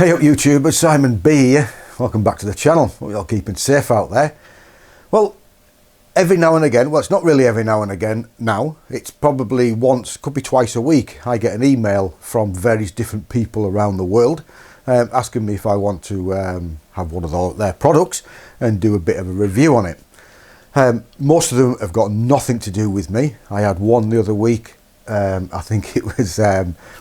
Hey up YouTubers, Simon B here. Welcome back to the channel. Hope you're all keeping safe out there. Well, every now and again, well it's not really every now and again now, it's probably once, could be twice a week, I get an email from various different people around the world asking me if I want to have one of their products and do a bit of a review on it. Most of them have got nothing to do with me. I had one the other week, I think it was,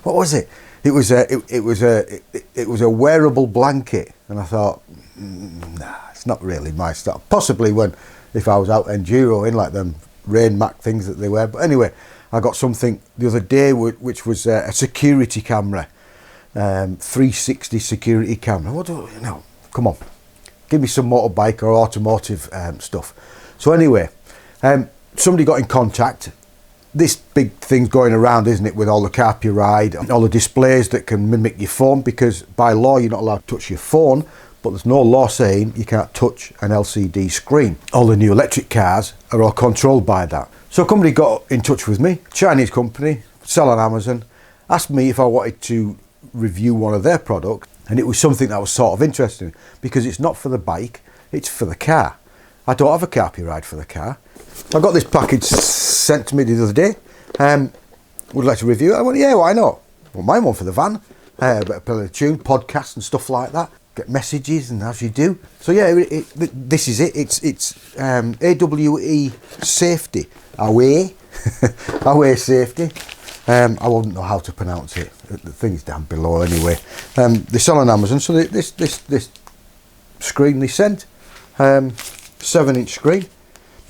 what was it? It was a wearable blanket, and I thought, nah, it's not really my style. Possibly if I was out enduroing, like them rain mac things that they wear. But anyway, I got something the other day which was a security camera, 360 security camera. What do you know? Come on, give me some motorbike or automotive stuff. So anyway, somebody got in contact. This big thing's going around, isn't it, with all the CarPlay, all the displays that can mimic your phone, because by law you're not allowed to touch your phone, but there's no law saying you can't touch an LCD screen. All the new electric cars are all controlled by that. So a company got in touch with me, Chinese company, sell on Amazon, asked me if I wanted to review one of their products, and it was something that was sort of interesting, because it's not for the bike, it's for the car. I don't have a CarPlay for the car. I got this package sent to me the other day. Would like to review it. I went, yeah, why not? Well, mine one for the van. Better play the tune, podcasts and stuff like that. Get messages and as you do. So yeah, this is it. It's AWE Safety. Awesafe. I wouldn't know how to pronounce it. The thing's down below anyway. They sell on Amazon. So this screen they sent, 7-inch screen.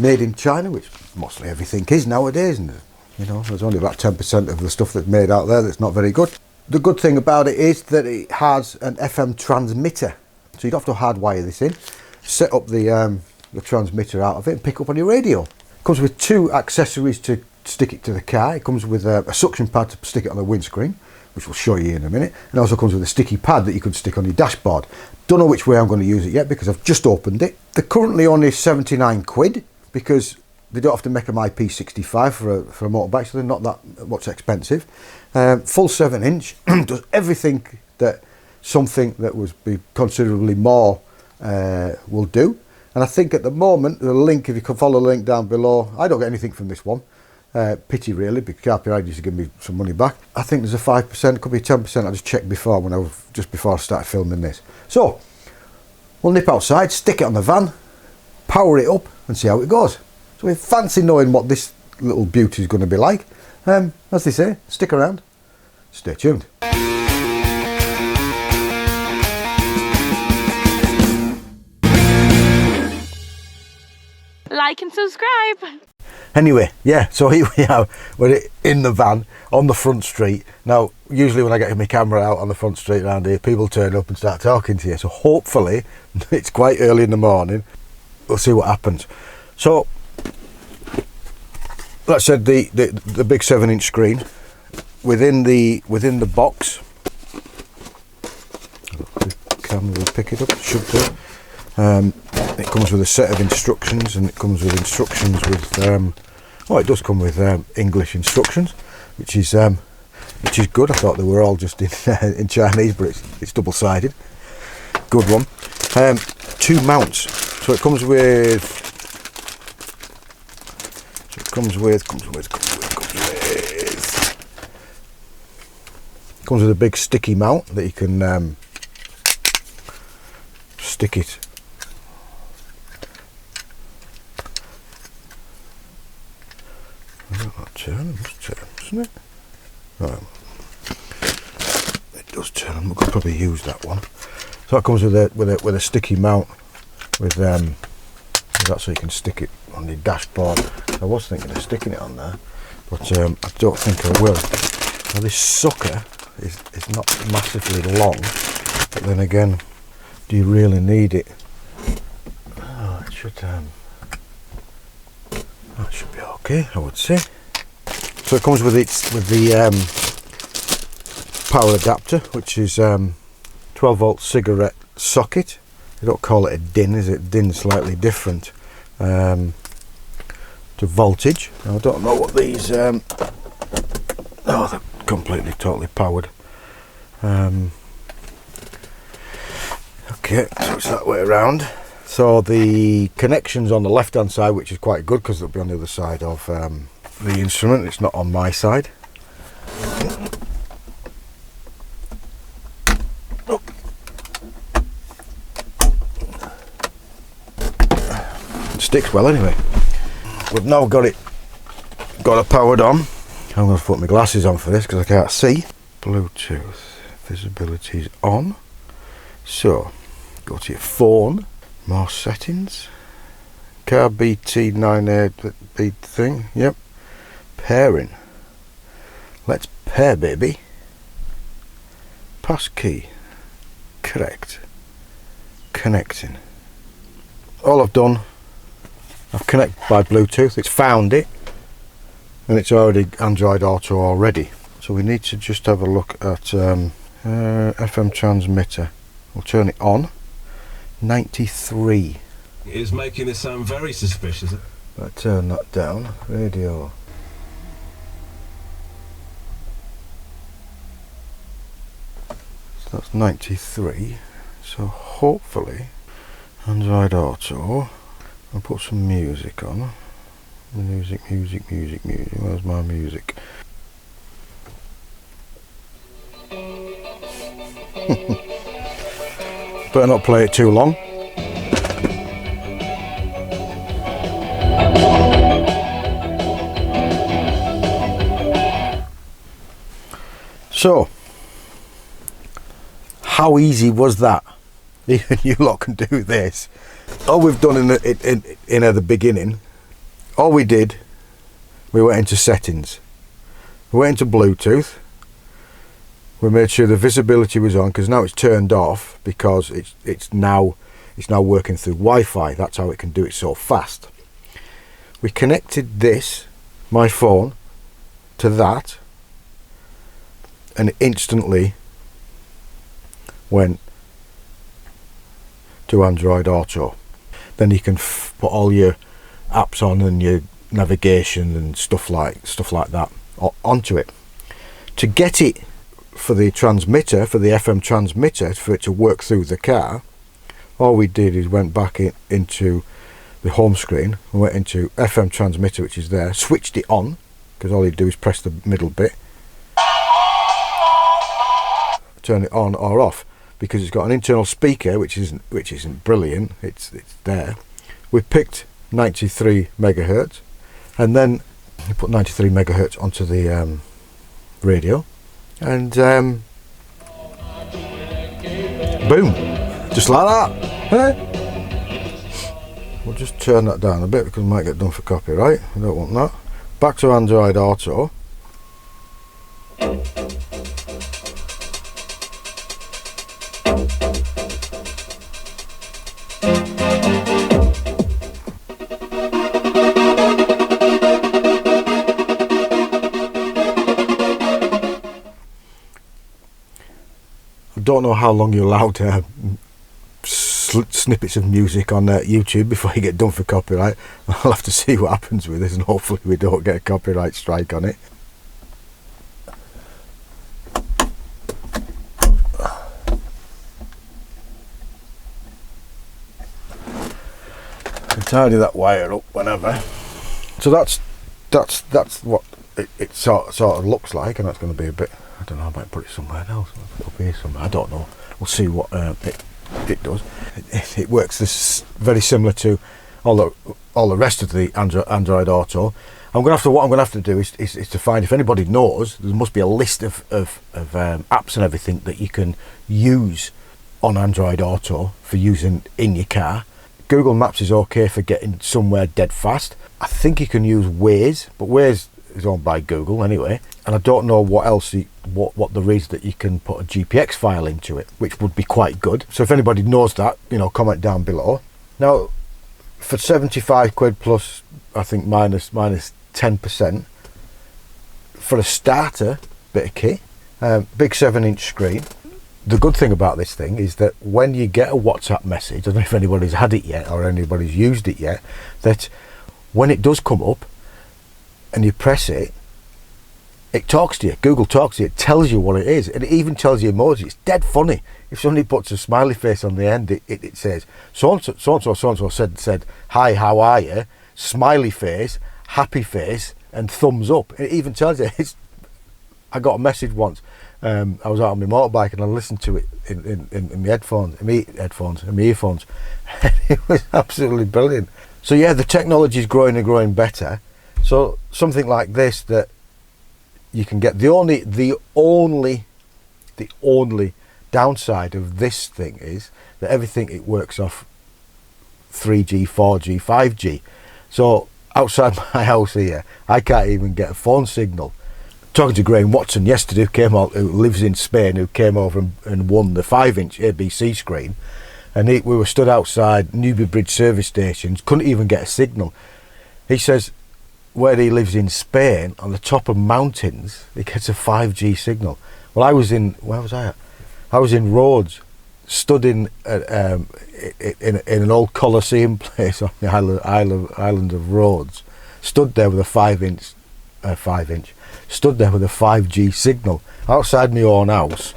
Made in China, which mostly everything is nowadays, and you know, there's only about 10% of the stuff that's made out there that's not very good. The good thing about it is that it has an FM transmitter, so you don't have to hardwire this in. Set up the transmitter out of it and pick up on your radio. It comes with two accessories to stick it to the car. It comes with a suction pad to stick it on the windscreen, which we'll show you in a minute, and also comes with a sticky pad that you could stick on your dashboard. Don't know which way I'm going to use it yet because I've just opened it. They're currently only 79 quid. Because they don't have to make them IP65 for a motorbike, so they're not that much expensive. Full 7-inch, does everything that something that would be considerably more will do. And I think at the moment, the link, if you can follow the link down below, I don't get anything from this one. Pity really, because CarPlay used to give me some money back. I think there's a 5%, could be 10%, I just checked before, just before I started filming this. So, we'll nip outside, stick it on the van, power it up and see how it goes. So we fancy knowing what this little beauty is going to be like. As they say, stick around, stay tuned. Like and subscribe. Anyway, yeah, so here we are, we're in the van on the front street. Now, usually when I get my camera out on the front street around here, people turn up and start talking to you. So hopefully, it's quite early in the morning. We'll see what happens. So, like I said, the big 7-inch screen within the box. The camera will pick it up. It should do. It comes with a set of instructions, and it comes with instructions with. Well, it does come with English instructions, which is good. I thought they were all just in Chinese, but it's double-sided. Good one. 2 mounts. So it comes with a big sticky mount that you can stick it. It must turn, doesn't it? Right. It does turn. We could probably use that one. So it comes with a sticky mount. With that, so you can stick it on the dashboard. I was thinking of sticking it on there, but I don't think I will. Now this sucker is not massively long, but then again, do you really need it? Oh, it should that should be okay, I would say. So it comes with the power adapter, which is 12-volt cigarette socket. They don't call it a DIN, is it? DIN's slightly different to voltage. Now, I don't know what these. Oh, they're completely, totally powered. Okay, so it's that way around. So the connection's on the left hand side, which is quite good because it'll be on the other side of the instrument. It's not on my side. Oh. It sticks well anyway. We've now got it powered on. I'm going to put my glasses on for this because I can't see. Bluetooth visibility is on. So go to your phone, more settings, car BT98 beat thing, yep, pairing, let's pair baby, passkey, correct, connecting. All I've done, I've connected by Bluetooth, it's found it, and it's already Android Auto already. So we need to just have a look at FM transmitter. We'll turn it on. 93. It is making this sound very suspicious. I'll turn that down. Radio. So that's 93. So hopefully Android Auto. I'll put some music on. Music. Where's my music? Better not play it too long. So, how easy was that? Even you lot can do this. All we've done in the beginning, all we did, we went into settings. We went into Bluetooth. We made sure the visibility was on because now it's turned off because it's now working through Wi-Fi. That's how it can do it so fast. We connected this, my phone, to that, and it instantly went to Android Auto. Then you can put all your apps on and your navigation and stuff like that onto it. To get it for the transmitter, for the FM transmitter, for it to work through the car, all we did is went back into the home screen and went into FM transmitter, which is there, switched it on because all you do is press the middle bit, turn it on or off, because it's got an internal speaker which isn't brilliant. It's there. We picked 93 megahertz and then we put 93 megahertz onto the radio. And boom, just like that. We'll just turn that down a bit because we might get done for copyright. I don't want that. Back to Android Auto. I don't know how long you're allowed to snippets of music on YouTube before you get done for copyright. I'll have to see what happens with this and hopefully we don't get a copyright strike on it. Can tidy that wire up whenever. So that's what it sort of looks like, and that's going to be a bit, I don't know, I might put it somewhere else, up here somewhere, I don't know. We'll see what it does. It works this very similar to all the rest of the Android Auto. What I'm gonna have to do is to find, if anybody knows, there must be a list of apps and everything that you can use on Android Auto for using in your car. Google Maps is okay for getting somewhere dead fast. I think you can use Waze, but Waze is owned by Google anyway, and I don't know what else what there is that you can put a GPX file into it, which would be quite good. So if anybody knows that, comment down below. Now, for 75 quid plus, I think minus 10%, for a starter bit of kit, big 7-inch screen. The good thing about this thing is that when you get a WhatsApp message, I don't know if anybody's had it yet or anybody's used it yet, that when it does come up and you press it, it talks to you. Google talks to you. It tells you what it is, and it even tells you emoji. It's dead funny. If somebody puts a smiley face on the end, it says so and so said hi, how are you? Smiley face, happy face, and thumbs up. It even tells you. I got a message once. I was out on my motorbike and I listened to it in my headphones, in my earphones. It was absolutely brilliant. So yeah, the technology is growing and growing better. So something like this that you can get. The only downside of this thing is that everything it works off 3G, 4G, 5G. So outside my house here, I can't even get a phone signal. Talking to Graham Watson yesterday, who lives in Spain, who came over and won the 5-inch ABC screen, and we were stood outside Newbury Bridge service stations, couldn't even get a signal. He says where he lives in Spain, on the top of mountains, he gets a 5G signal. Well, where was I at? I was in Rhodes, stood in an old Colosseum place on the island of Rhodes, stood there with a 5-inch, stood there with a 5G signal outside my own house,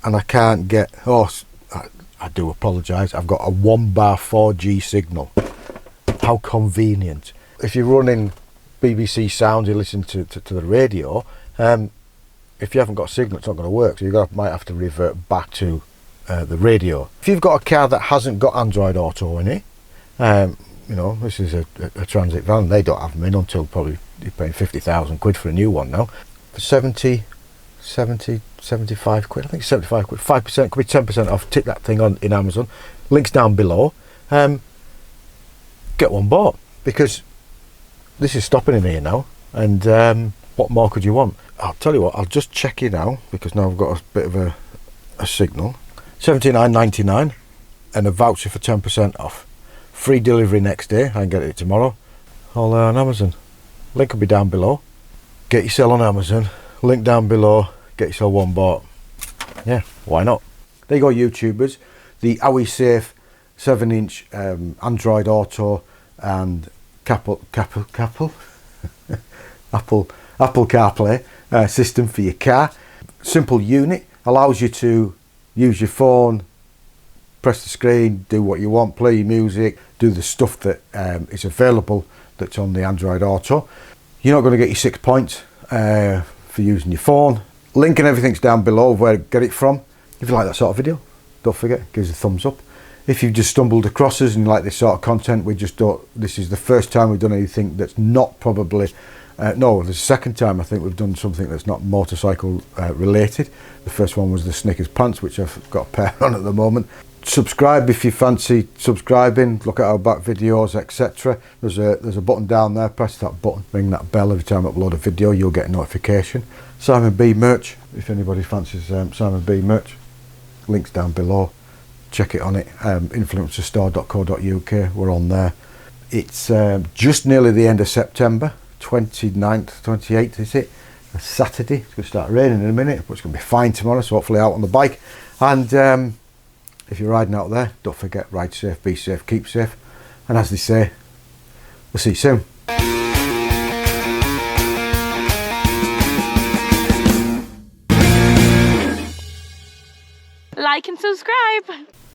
and I can't get. I do apologise. I've got a 1-bar 4G signal. How convenient! If you're running BBC Sound, you listen to the radio. If you haven't got a signal, it's not going to work. So you might have to revert back to the radio. If you've got a car that hasn't got Android Auto in it, you know, this is a transit van. They don't have them in until probably you're paying 50,000 quid for a new one now. For 75 quid, I think 75 quid, 5%, could be 10% off. Tick that thing on in Amazon. Links down below. Get one bought, because this is stopping in here now, and what more could you want? I'll tell you what, I'll just check you now, because now I've got a bit of a signal. $79.99 and a voucher for 10% off. Free delivery next day. I can get it tomorrow. All there on Amazon. Link will be down below. Get yourself on Amazon. Link down below. Get yourself one bought. Yeah, why not? There you go, YouTubers. The Awesafe 7-inch Android Auto and Apple CarPlay system for your car. Simple unit, allows you to use your phone, press the screen, do what you want, play your music, do the stuff that is available that's on the Android Auto. You're not going to get your 6 points for using your phone. Link and everything's down below where to get it from. If you like that sort of video, don't forget, give us a thumbs up. If you've just stumbled across us and you like this sort of content, this is the first time we've done anything that's not probably, no, the second time I think we've done something that's not motorcycle related. The first one was the Snickers pants, which I've got a pair on at the moment. Subscribe if you fancy subscribing, look at our back videos, etc. There's a button down there, press that button, ring that bell. Every time I upload a video you'll get a notification. Simon B merch, if anybody fancies Simon B merch, links down below. Check it on it, influencerstore.co.uk, we're on there. It's just nearly the end of September, 29th, 28th is it? A Saturday. It's going to start raining in a minute, but it's going to be fine tomorrow, so hopefully out on the bike. And if you're riding out there, don't forget, ride safe, be safe, keep safe. And as they say, we'll see you soon. Like and subscribe.